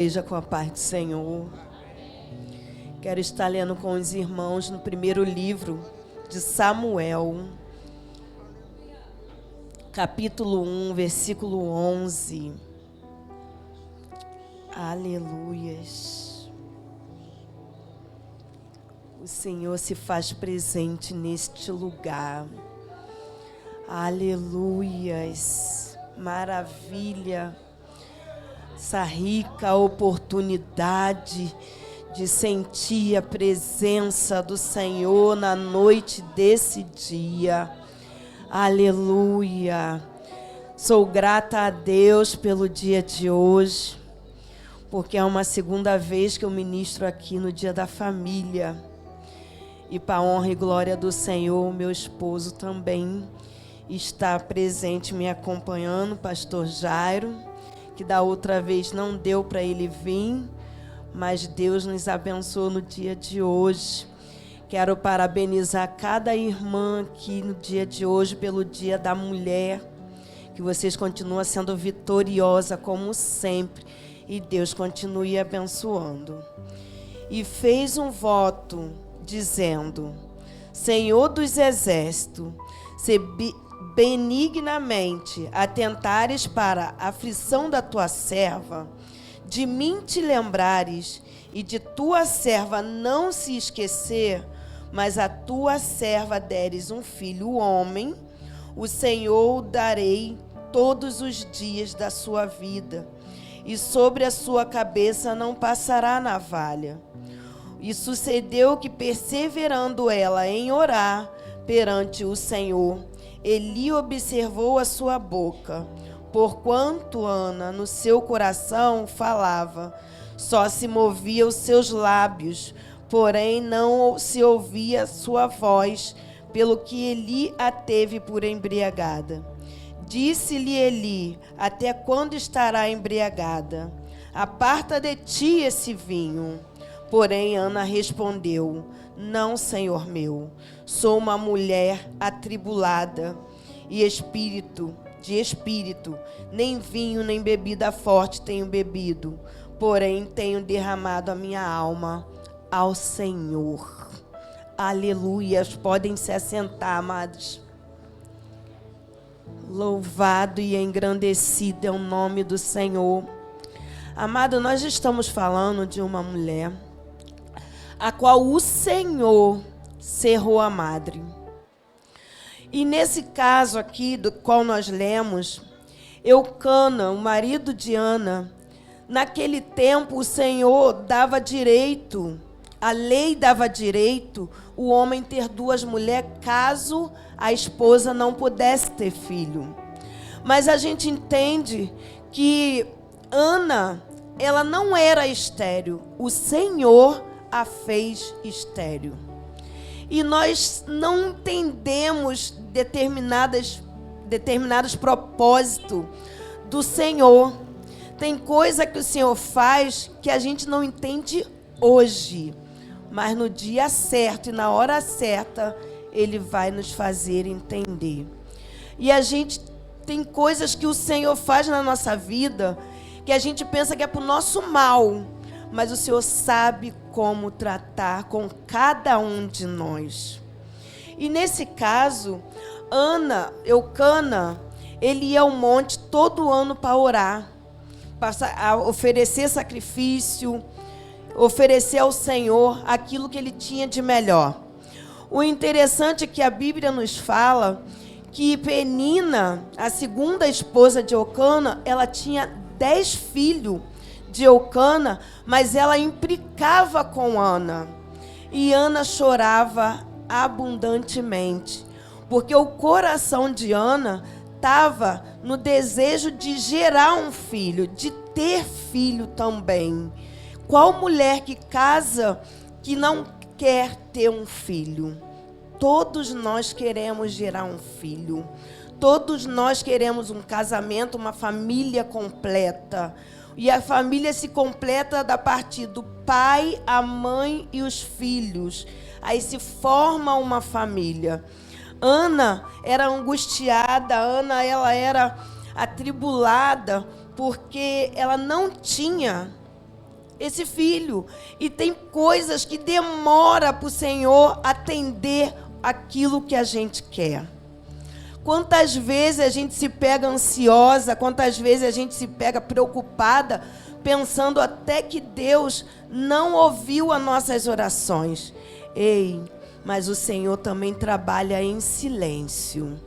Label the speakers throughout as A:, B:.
A: Seja com a paz do Senhor. Quero estar lendo com os irmãos no primeiro livro de Samuel, capítulo 1, versículo 11. Aleluias. O Senhor se faz presente neste lugar. Aleluias. Maravilha. Essa rica oportunidade de sentir a presença do Senhor na noite desse dia. Aleluia. Sou grata a Deus pelo dia de hoje, porque é uma segunda vez que eu ministro aqui no Dia da Família. E para a honra e glória do Senhor, meu esposo também está presente me acompanhando, pastor Jairo, que da outra vez não deu para ele vir, mas Deus nos abençoou no dia de hoje. Quero parabenizar cada irmã aqui no dia de hoje pelo Dia da Mulher, que vocês continuam sendo vitoriosa como sempre, e Deus continue abençoando. E fez um voto dizendo: Senhor dos Exércitos, se benignamente atentares para a aflição da tua serva, de mim te lembrares, e de tua serva não se esquecer, mas a tua serva deres um filho homem, o Senhor o darei todos os dias da sua vida, e sobre a sua cabeça não passará navalha. E sucedeu que, perseverando ela em orar perante o Senhor, Eli observou a sua boca, porquanto Ana no seu coração falava, só se movia os seus lábios, porém não se ouvia sua voz, pelo que Eli a teve por embriagada. Disse-lhe Eli: até quando estará embriagada? Aparta de ti esse vinho. Porém Ana respondeu: não, Senhor meu, sou uma mulher atribulada e de espírito, nem vinho nem bebida forte tenho bebido, porém tenho derramado a minha alma ao Senhor. Aleluias. Podem se assentar, amados. Louvado e engrandecido é o nome do Senhor. Amado, nós estamos falando de uma mulher a qual o Senhor cerrou a madre. E nesse caso aqui, do qual nós lemos, Eucana, o marido de Ana, naquele tempo o Senhor dava direito, a lei dava direito, o homem ter duas mulheres, caso a esposa não pudesse ter filho. Mas a gente entende que Ana, ela não era estéril, o Senhor a fez estéril. E nós não entendemos determinados propósitos do Senhor. Tem coisa que o Senhor faz que a gente não entende hoje, mas no dia certo e na hora certa Ele vai nos fazer entender. E a gente tem coisas que o Senhor faz na nossa vida que a gente pensa que é para o nosso mal, mas o Senhor sabe como tratar com cada um de nós. E nesse caso, Eucana, ele ia ao monte todo ano para orar, para oferecer sacrifício, oferecer ao Senhor aquilo que ele tinha de melhor. O interessante é que a Bíblia nos fala que Penina, a segunda esposa de Eucana, ela tinha 10 filhos de Eucana, mas ela implicava com Ana. E Ana chorava abundantemente, porque o coração de Ana estava no desejo de gerar um filho, de ter filho também. Qual mulher que casa que não quer ter um filho? Todos nós queremos gerar um filho. Todos nós queremos um casamento, uma família completa. E a família se completa da parte do pai, a mãe e os filhos. Aí se forma uma família. Ana era angustiada, Ana ela era atribulada, porque ela não tinha esse filho. E tem coisas que demora para o Senhor atender aquilo que a gente quer. Quantas vezes a gente se pega ansiosa, quantas vezes a gente se pega preocupada, pensando até que Deus não ouviu as nossas orações. Ei, mas o Senhor também trabalha em silêncio.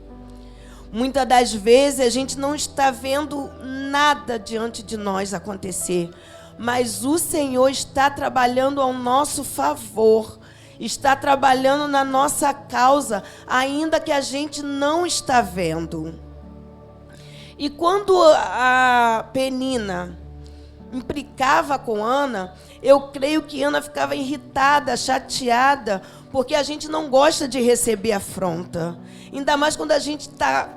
A: Muitas das vezes a gente não está vendo nada diante de nós acontecer, mas o Senhor está trabalhando ao nosso favor, está trabalhando na nossa causa, ainda que a gente não está vendo. E quando a Penina implicava com Ana, eu creio que Ana ficava irritada, chateada, porque a gente não gosta de receber afronta. Ainda mais quando a gente está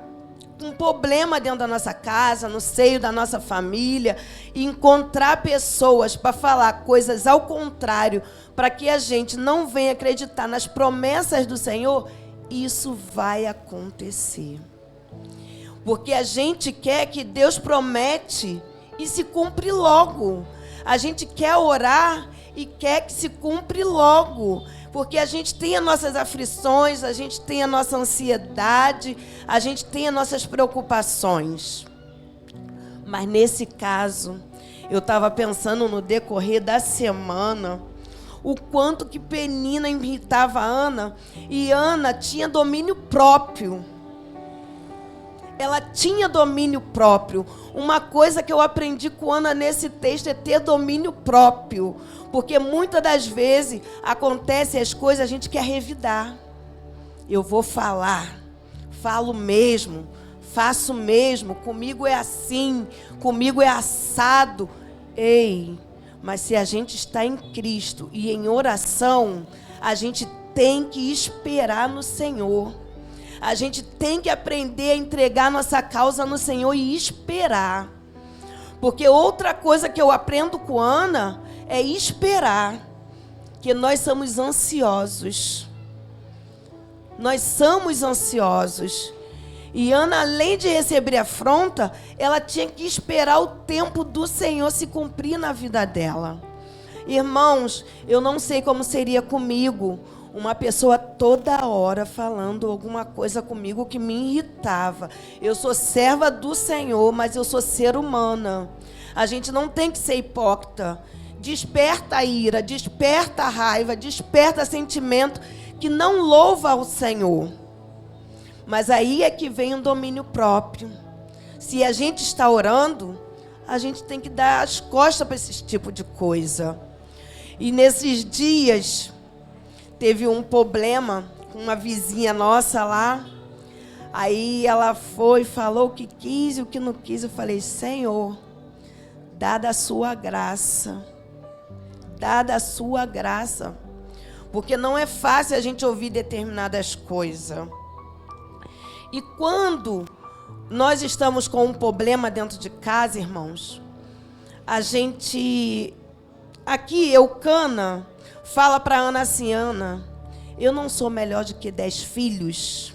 A: com um problema dentro da nossa casa, no seio da nossa família, e encontrar pessoas para falar coisas ao contrário, para que a gente não venha acreditar nas promessas do Senhor, isso vai acontecer. Porque a gente quer que Deus promete e se cumpre logo. A gente quer orar e quer que se cumpre logo. Porque a gente tem as nossas aflições, a gente tem a nossa ansiedade, a gente tem as nossas preocupações. Mas nesse caso, eu estava pensando no decorrer da semana, o quanto que Penina irritava a Ana, e Ana tinha domínio próprio. Ela tinha domínio próprio. Uma coisa que eu aprendi com Ana nesse texto é ter domínio próprio. Porque muitas das vezes acontecem as coisas, a gente quer revidar. Eu vou falar, falo mesmo, faço mesmo, comigo é assim, comigo é assado. Ei, mas se a gente está em Cristo e em oração, a gente tem que esperar no Senhor. A gente tem que aprender a entregar nossa causa no Senhor e esperar. Porque outra coisa que eu aprendo com Ana é esperar. Que nós somos ansiosos. Nós somos ansiosos. E Ana, além de receber afronta, ela tinha que esperar o tempo do Senhor se cumprir na vida dela. Irmãos, eu não sei como seria comigo, uma pessoa toda hora falando alguma coisa comigo que me irritava. Eu sou serva do Senhor, mas eu sou ser humana. A gente não tem que ser hipócrita. Desperta a ira, desperta a raiva, desperta sentimento que não louva ao Senhor. Mas aí é que vem o domínio próprio. Se a gente está orando, a gente tem que dar as costas para esse tipo de coisa. E nesses dias teve um problema com uma vizinha nossa lá. Aí ela foi, falou o que quis e o que não quis. Eu falei, Senhor, dada a sua graça. Dada a sua graça. Porque não é fácil a gente ouvir determinadas coisas. E quando nós estamos com um problema dentro de casa, irmãos, a gente... Aqui, Eucana fala para Ana assim, Ana, eu não sou melhor do que 10 filhos.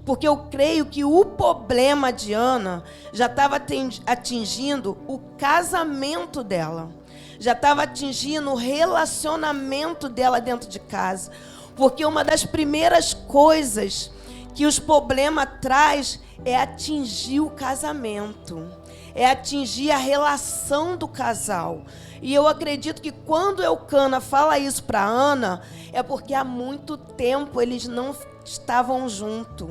A: Porque eu creio que o problema de Ana já estava atingindo o casamento dela. Já estava atingindo o relacionamento dela dentro de casa. Porque uma das primeiras coisas que os problemas traz é atingir o casamento. É atingir a relação do casal. E eu acredito que quando Eucana fala isso para Ana, é porque há muito tempo eles não estavam juntos.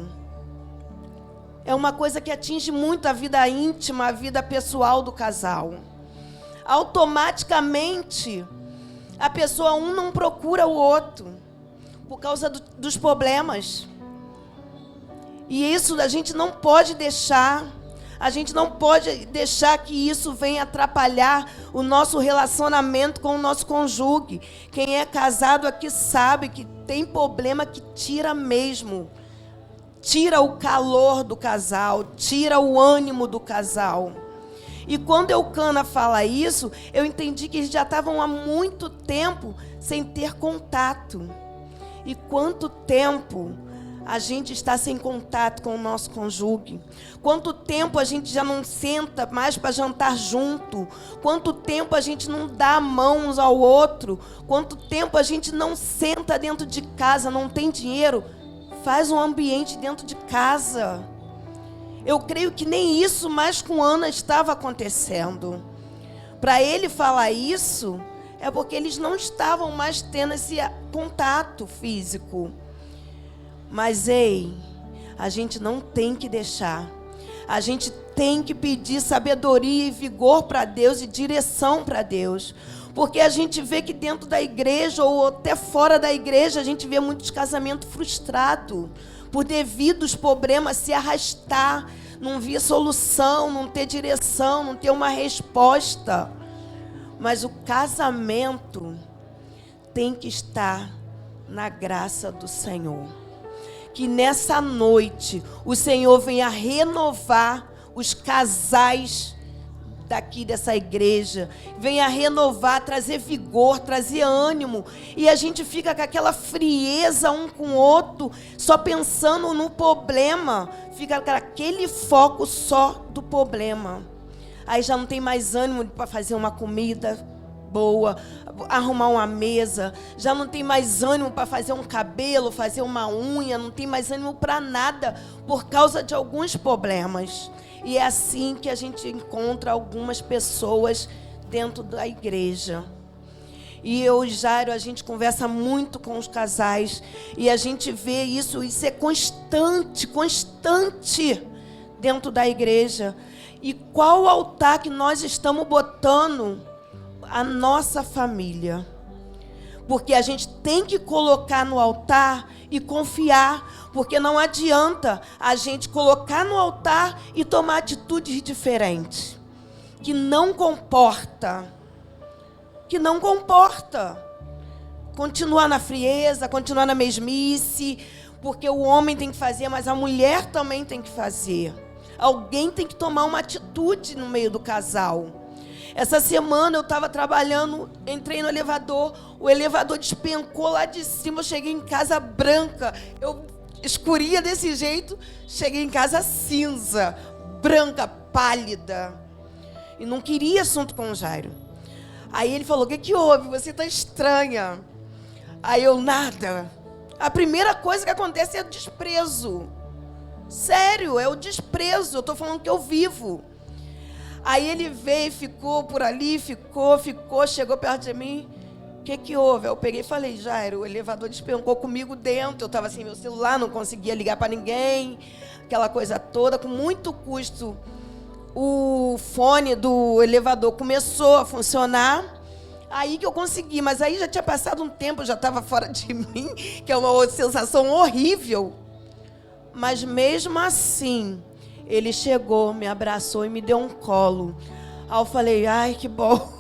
A: É uma coisa que atinge muito a vida íntima, a vida pessoal do casal. Automaticamente, a pessoa não procura o outro, por causa dos problemas. E isso a gente não pode deixar. A gente não pode deixar que isso venha atrapalhar o nosso relacionamento com o nosso cônjuge. Quem é casado aqui sabe que tem problema que tira mesmo. Tira o calor do casal, tira o ânimo do casal. E quando Eucana fala isso, eu entendi que eles já estavam há muito tempo sem ter contato. E quanto tempo a gente está sem contato com o nosso cônjuge? Quanto tempo a gente já não senta mais para jantar junto? Quanto tempo a gente não dá mãos ao outro? Quanto tempo a gente não senta dentro de casa, não tem dinheiro? Faz um ambiente dentro de casa. Eu creio que nem isso mais com Ana estava acontecendo. Para ele falar isso, é porque eles não estavam mais tendo esse contato físico. Mas, ei, a gente não tem que deixar. A gente tem que pedir sabedoria e vigor para Deus e direção para Deus. Porque a gente vê que dentro da igreja ou até fora da igreja, a gente vê muitos casamentos frustrados por devidos problemas se arrastar, não ver solução, não ter direção, não ter uma resposta. Mas o casamento tem que estar na graça do Senhor. Que nessa noite o Senhor venha renovar os casais daqui dessa igreja, venha renovar, trazer vigor, trazer ânimo, e a gente fica com aquela frieza um com o outro, só pensando no problema, fica com aquele foco só do problema. Aí já não tem mais ânimo para fazer uma comida boa, arrumar uma mesa, já não tem mais ânimo para fazer um cabelo, fazer uma unha, não tem mais ânimo para nada por causa de alguns problemas. E é assim que a gente encontra algumas pessoas dentro da igreja. E eu e Jairo, a gente conversa muito com os casais e a gente vê isso é constante dentro da igreja. E qual altar que nós estamos botando? A nossa família. Porque a gente tem que colocar no altar e confiar, porque não adianta a gente colocar no altar e tomar atitudes diferentes, que não comporta. Continuar na frieza, continuar na mesmice, porque o homem tem que fazer, mas a mulher também tem que fazer. Alguém tem que tomar uma atitude no meio do casal. Essa semana eu estava trabalhando, entrei no elevador, o elevador despencou lá de cima, eu cheguei em casa branca, eu escuria desse jeito, cheguei em casa cinza, branca, pálida. E não queria assunto com o Jairo. Aí ele falou, o que houve? Você está estranha. Aí eu, nada. A primeira coisa que acontece é o desprezo. Sério, é o desprezo, eu estou falando que eu vivo. Aí ele veio, ficou por ali, ficou, chegou perto de mim. O que houve? Eu peguei e falei, Jairo, o elevador despencou comigo dentro. Eu estava sem meu celular, não conseguia ligar para ninguém. Aquela coisa toda, com muito custo. O fone do elevador começou a funcionar. Aí que eu consegui, mas aí já tinha passado um tempo, já estava fora de mim, que é uma sensação horrível. Mas mesmo assim, ele chegou, me abraçou e me deu um colo. Aí eu falei, ai, que bom.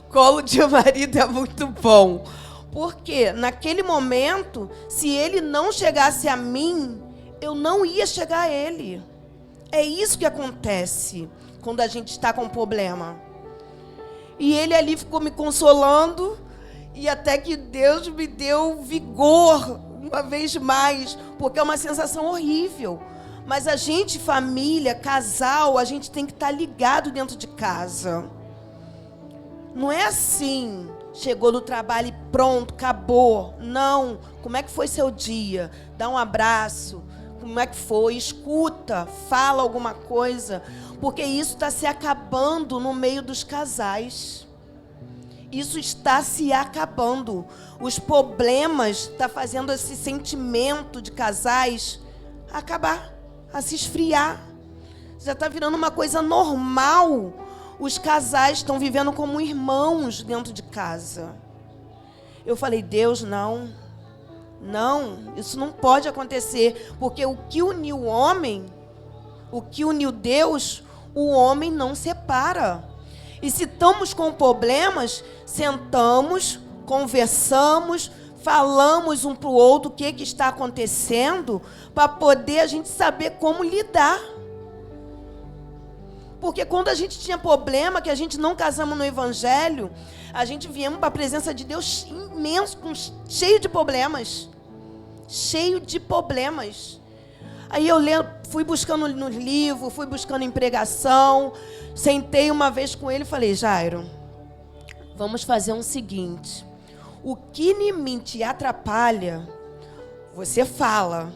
A: Colo de marido é muito bom. Porque naquele momento, se ele não chegasse a mim, eu não ia chegar a ele. É isso que acontece quando a gente está com um problema. E ele ali ficou me consolando, e até que Deus me deu vigor uma vez mais, porque é uma sensação horrível. Mas a gente, família, casal, a gente tem que estar ligado dentro de casa. Não é assim, chegou do trabalho e pronto, acabou. Não. Como é que foi seu dia? Dá um abraço. Como é que foi? Escuta, fala alguma coisa. Porque isso está se acabando no meio dos casais. Isso está se acabando. Os problemas estão fazendo esse sentimento de casais acabar, a se esfriar. Já está virando uma coisa normal. Os casais estão vivendo como irmãos dentro de casa. Eu falei, Deus, não, isso não pode acontecer, porque o que uniu o homem, o que uniu Deus, o homem não separa. E se estamos com problemas, sentamos, conversamos, falamos um para o outro o que está acontecendo, para poder a gente saber como lidar. Porque quando a gente tinha problema, que a gente não casamos no Evangelho, a gente viemos para a presença de Deus imenso, cheio de problemas. cheio de problemas. Aí eu fui buscando no livro, fui buscando em pregação, sentei uma vez com ele e falei, Jairo, vamos fazer o seguinte, o que em mim te atrapalha, você fala.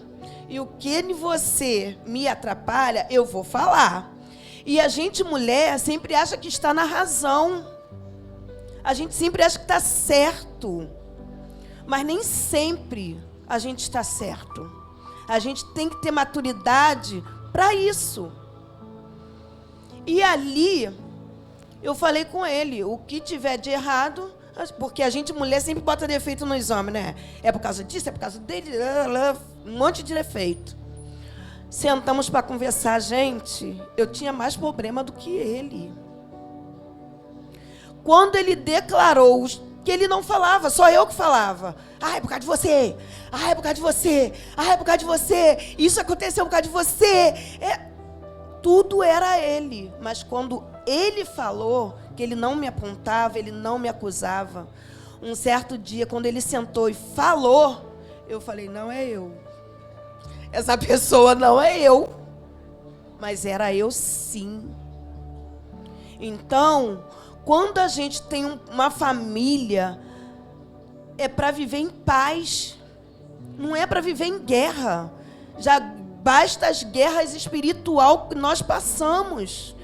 A: E o que em você me atrapalha, eu vou falar. E a gente, mulher, sempre acha que está na razão. A gente sempre acha que está certo. Mas nem sempre a gente está certo. A gente tem que ter maturidade para isso. E ali, eu falei com ele, o que tiver de errado, porque a gente, mulher, sempre bota defeito nos homens, né? É por causa disso, é por causa dele, um monte de defeito. Sentamos para conversar, gente, eu tinha mais problema do que ele. Quando ele declarou que ele não falava, só eu que falava. Ah, é por causa de você. Ah, é por causa de você. Ah, é por causa de você. Isso aconteceu por causa de você. Tudo era ele. Mas quando ele falou, que ele não me apontava, ele não me acusava. Um certo dia, quando ele sentou e falou, eu falei, não é eu. Essa pessoa não é eu. Mas era eu sim. Então, quando a gente tem uma família, é para viver em paz. Não é para viver em guerra. Já basta as guerras espirituais que nós passamos.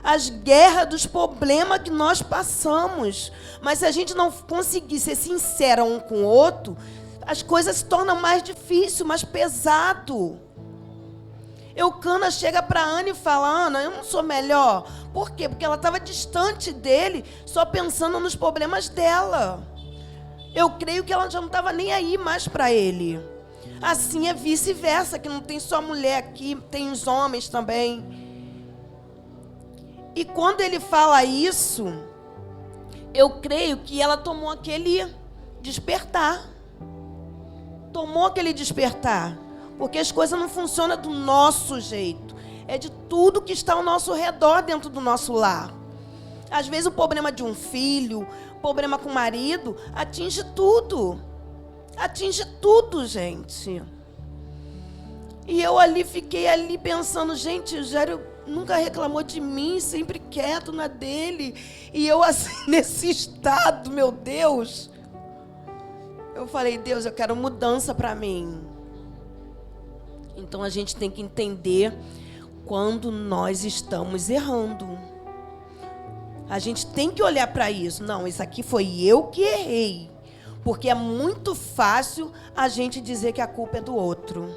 A: As guerras dos problemas que nós passamos. Mas se a gente não conseguir ser sincera um com o outro, as coisas se tornam mais difíceis, mais pesado. Eucana chega para Ana e fala, Ana, eu não sou melhor. Por quê? Porque ela estava distante dele, só pensando nos problemas dela. Eu creio que ela já não estava nem aí mais para ele. Assim é vice-versa, que não tem só mulher aqui, tem os homens também. E quando ele fala isso, eu creio que ela tomou aquele despertar. Tomou aquele despertar. Porque as coisas não funcionam do nosso jeito. É de tudo que está ao nosso redor dentro do nosso lar. Às vezes o problema de um filho, problema com o marido, atinge tudo. Atinge tudo, gente. E eu fiquei ali pensando, gente, o Jairo nunca reclamou de mim, sempre quieto na dele. E eu assim, nesse estado, meu Deus. Eu falei, Deus, eu quero mudança para mim. Então a gente tem que entender quando nós estamos errando. A gente tem que olhar para isso. Não, isso aqui foi eu que errei. Porque é muito fácil a gente dizer que a culpa é do outro.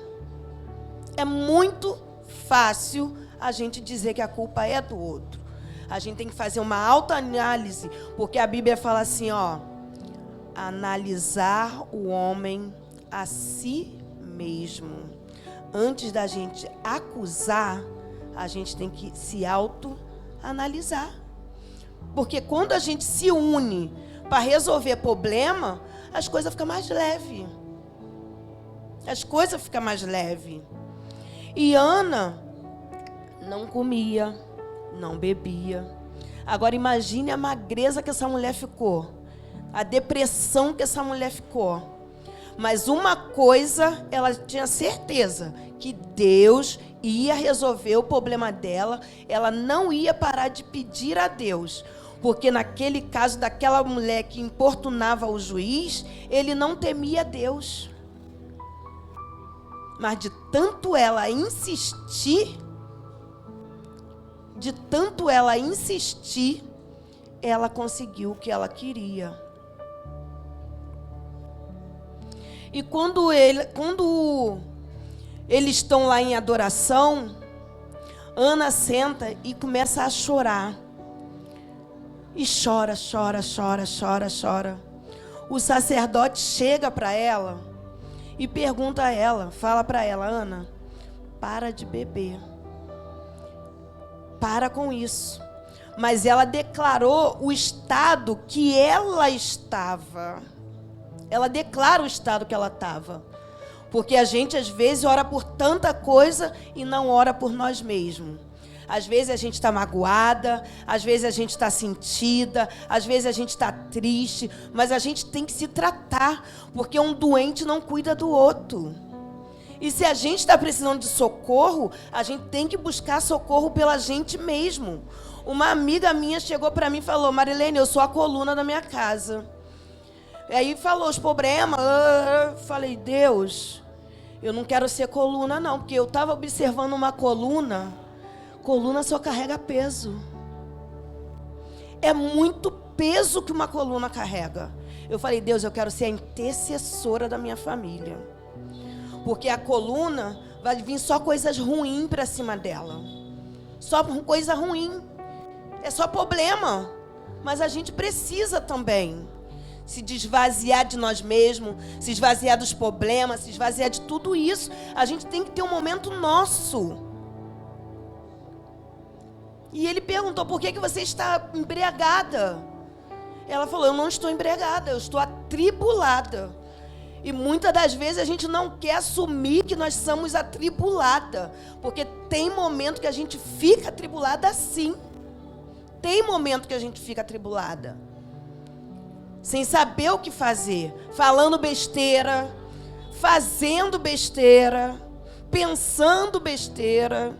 A: É muito fácil a gente dizer que a culpa é do outro. A gente tem que fazer uma autoanálise, porque a Bíblia fala assim, ó, analisar o homem a si mesmo. Antes da gente acusar, a gente tem que se autoanalisar. Porque quando a gente se une para resolver problema, as coisas ficam mais leves. As coisas ficam mais leves. E Ana não comia, não bebia. Agora imagine a magreza que essa mulher ficou. A depressão que essa mulher ficou. Mas uma coisa, ela tinha certeza, que Deus ia resolver o problema dela. Ela não ia parar de pedir a Deus. Porque naquele caso daquela mulher que importunava o juiz, ele não temia Deus. Mas de tanto ela insistir, ela conseguiu o que ela queria. E quando eles estão lá em adoração, Ana senta e começa a chorar. E chora. O sacerdote chega para ela e pergunta a ela, fala para ela, Ana, para de beber. Para com isso. Mas ela declarou o estado que ela estava. Ela declara o estado que ela estava. Porque a gente, às vezes, ora por tanta coisa e não ora por nós mesmos. Às vezes a gente está magoada, às vezes a gente está sentida, às vezes a gente está triste, mas a gente tem que se tratar, porque um doente não cuida do outro. E se a gente está precisando de socorro, a gente tem que buscar socorro pela gente mesmo. Uma amiga minha chegou para mim e falou: Marilene, eu sou a coluna da minha casa. E aí falou os problemas. Falei: Deus, eu não quero ser coluna não, porque eu estava observando uma coluna. Coluna só carrega peso. É muito peso que uma coluna carrega. Eu falei: Deus, eu quero ser a intercessora da minha família. Porque a coluna vai vir só coisas ruins para cima dela. Só coisa ruim. É só problema. Mas a gente precisa também se desvaziar de nós mesmos, se esvaziar dos problemas, se esvaziar de tudo isso. A gente tem que ter um momento nosso. E ele perguntou: por que você está embriagada? Ela falou: eu não estou embriagada, eu estou atribulada. E muitas das vezes a gente não quer assumir que nós somos atribulada, porque tem momento que a gente fica atribulada sim. Tem momento que a gente fica atribulada, sem saber o que fazer, falando besteira, fazendo besteira, pensando besteira.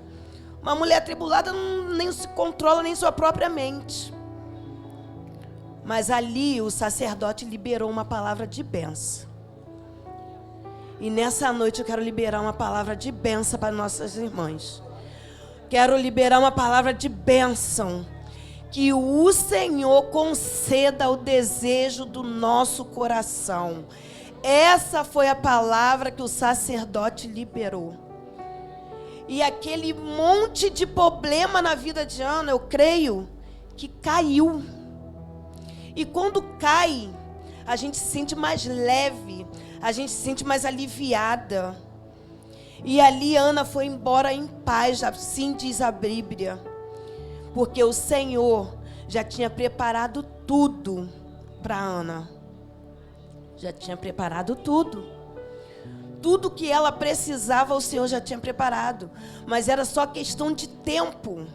A: Uma mulher atribulada nem se controla nem sua própria mente. Mas ali o sacerdote liberou uma palavra de bênção. E nessa noite eu quero liberar uma palavra de bênção para nossas irmãs. Quero liberar uma palavra de bênção. Que o Senhor conceda o desejo do nosso coração. Essa foi a palavra que o sacerdote liberou. E aquele monte de problema na vida de Ana, eu creio que caiu. E quando cai, a gente se sente mais leve, a gente se sente mais aliviada. E ali Ana foi embora em paz, assim diz a Bíblia. Porque o Senhor já tinha preparado tudo para Ana. Já tinha preparado tudo. Tudo que ela precisava, o Senhor já tinha preparado. Mas era só questão de tempo.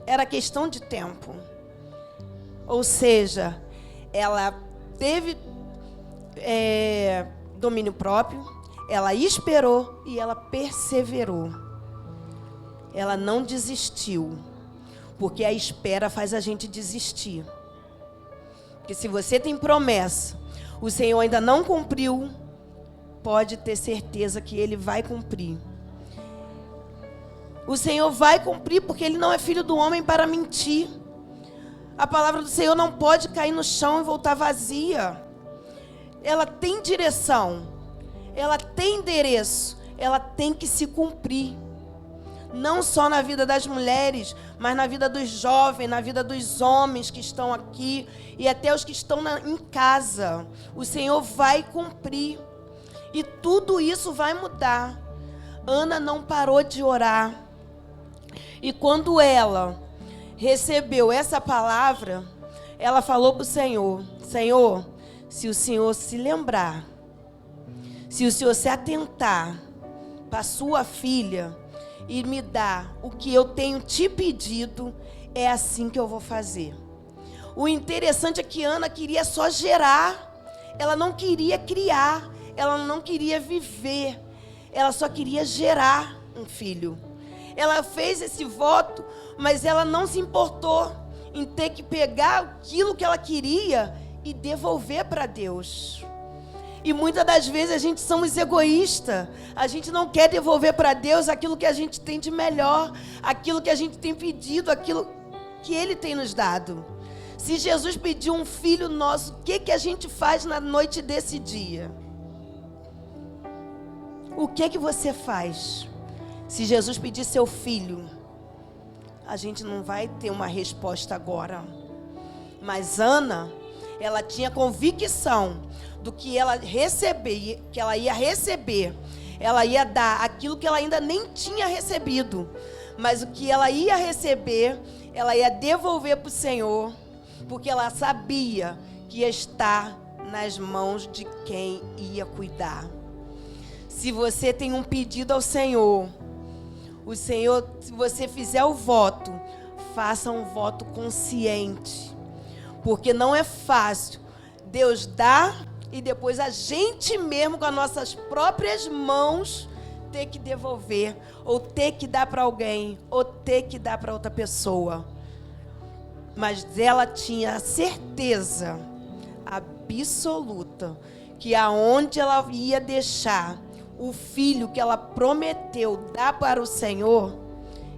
A: Era questão de tempo. Ou seja, ela teve domínio próprio, ela esperou e ela perseverou. Ela não desistiu. Porque a espera faz a gente desistir. Porque se você tem promessa, o Senhor ainda não cumpriu, pode ter certeza que Ele vai cumprir. O Senhor vai cumprir porque Ele não é filho do homem para mentir. A palavra do Senhor não pode cair no chão e voltar vazia. Ela tem direção. Ela tem endereço. Ela tem que se cumprir. Não só na vida das mulheres, mas na vida dos jovens, na vida dos homens que estão aqui e até os que estão em casa. O Senhor vai cumprir. E tudo isso vai mudar. Ana não parou de orar. E quando ela recebeu essa palavra, ela falou para o Senhor: Senhor, se o Senhor se lembrar, se o Senhor se atentar para a sua filha e me dar o que eu tenho te pedido, é assim que eu vou fazer. O interessante é que Ana queria só gerar. Ela não queria criar. Ela não queria viver. Ela só queria gerar um filho. Ela fez esse voto, mas ela não se importou em ter que pegar aquilo que ela queria e devolver para Deus. E muitas das vezes a gente somos egoístas. A gente não quer devolver para Deus aquilo que a gente tem de melhor, aquilo que a gente tem pedido, aquilo que Ele tem nos dado. Se Jesus pediu um filho nosso, o que a gente faz na noite desse dia? O que você faz? Se Jesus pedir seu filho, a gente não vai ter uma resposta agora. Mas Ana, ela tinha convicção do que ela receber, que ela ia receber. Ela ia dar aquilo que ela ainda nem tinha recebido. Mas o que ela ia receber, ela ia devolver para o Senhor, porque ela sabia que ia estar nas mãos de quem ia cuidar. Se você tem um pedido ao Senhor, O Senhor, se você fizer o voto, faça um voto consciente. Porque não é fácil. Deus dá e depois a gente mesmo, com as nossas próprias mãos, ter que devolver, ou ter que dar para alguém, ou ter que dar para outra pessoa. Mas ela tinha a certeza absoluta que aonde ela ia deixar o filho que ela prometeu dar para o Senhor,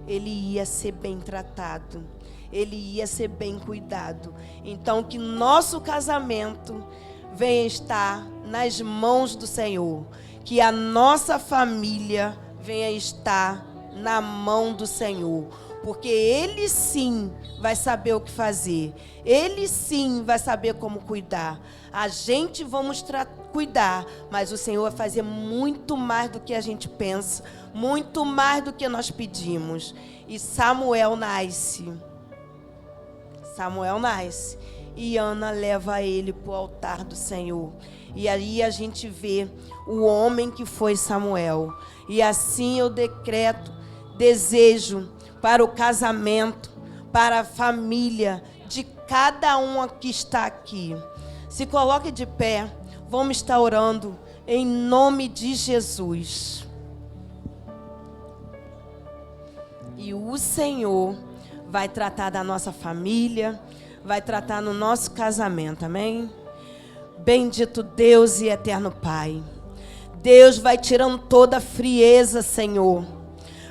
A: ele ia ser bem tratado, ele ia ser bem cuidado. Então, que nosso casamento venha estar nas mãos do Senhor, que a nossa família venha estar na mão do Senhor, porque Ele sim vai saber o que fazer, Ele sim vai saber como cuidar. A gente vamos cuidar, mas o Senhor vai fazer muito mais do que a gente pensa, muito mais do que nós pedimos. E Samuel nasce. E Ana leva ele para o altar do Senhor. E aí a gente vê o homem que foi Samuel. E assim eu decreto desejo para o casamento, para a família de cada um que está aqui. Se coloque de pé, vamos estar orando em nome de Jesus. E o Senhor vai tratar da nossa família, vai tratar no nosso casamento, amém? Bendito Deus e eterno Pai. Deus vai tirando toda a frieza, Senhor.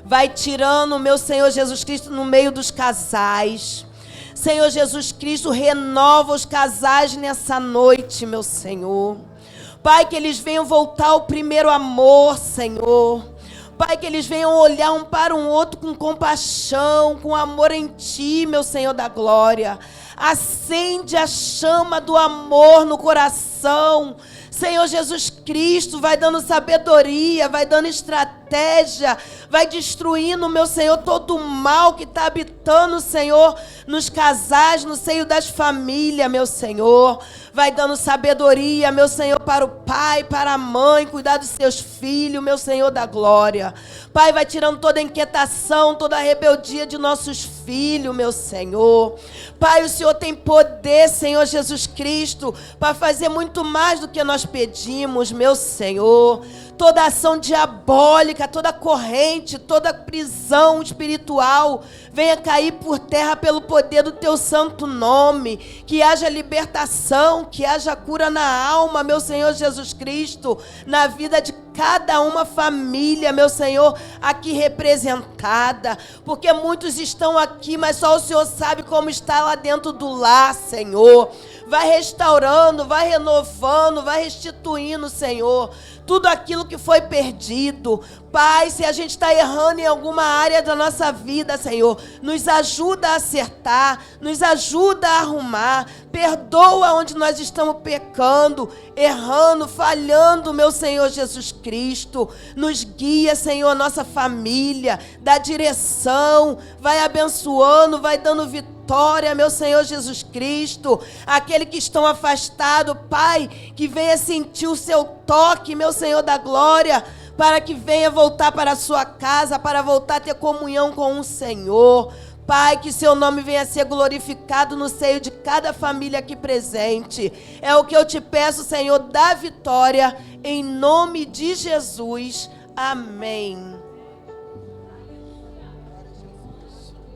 A: Vai tirando, meu Senhor Jesus Cristo, no meio dos casais. Senhor Jesus Cristo, renova os casais nessa noite, meu Senhor. Pai, que eles venham voltar ao primeiro amor, Senhor. Pai, que eles venham olhar um para o outro com compaixão, com amor em Ti, meu Senhor da glória. Acende a chama do amor no coração. Senhor Jesus Cristo, vai dando sabedoria, vai dando estratégia, vai destruindo, meu Senhor, todo o mal que está habitando, Senhor, nos casais, no seio das famílias, meu Senhor. Vai dando sabedoria, meu Senhor, para o pai, para a mãe, cuidar dos seus filhos, meu Senhor da glória. Pai, vai tirando toda a inquietação, toda a rebeldia de nossos filhos, meu Senhor. Pai, o Senhor tem poder, Senhor Jesus Cristo, para fazer muito mais do que nós pedimos, meu Senhor. Toda ação diabólica, toda corrente, toda prisão espiritual, venha cair por terra pelo poder do Teu santo nome. Que haja libertação, que haja cura na alma, meu Senhor Jesus Cristo, na vida de cada uma família, meu Senhor, aqui representada, porque muitos estão aqui, mas só o Senhor sabe como está lá dentro do lar, Senhor. Vai restaurando, vai renovando, vai restituindo, Senhor, tudo aquilo que foi perdido. Pai, se a gente está errando em alguma área da nossa vida, Senhor, nos ajuda a acertar, nos ajuda a arrumar, perdoa onde nós estamos pecando, errando, falhando, meu Senhor Jesus Cristo. Nos guia, Senhor, nossa família, dá direção, vai abençoando, vai dando vitória, meu Senhor Jesus Cristo. Aquele que estão afastados, Pai, que venha sentir o Seu toque, meu Senhor da glória, para que venha voltar para a sua casa, para voltar a ter comunhão com o Senhor. Pai, que Seu nome venha a ser glorificado no seio de cada família aqui presente. É o que eu te peço, Senhor, dá vitória, em nome de Jesus. Amém.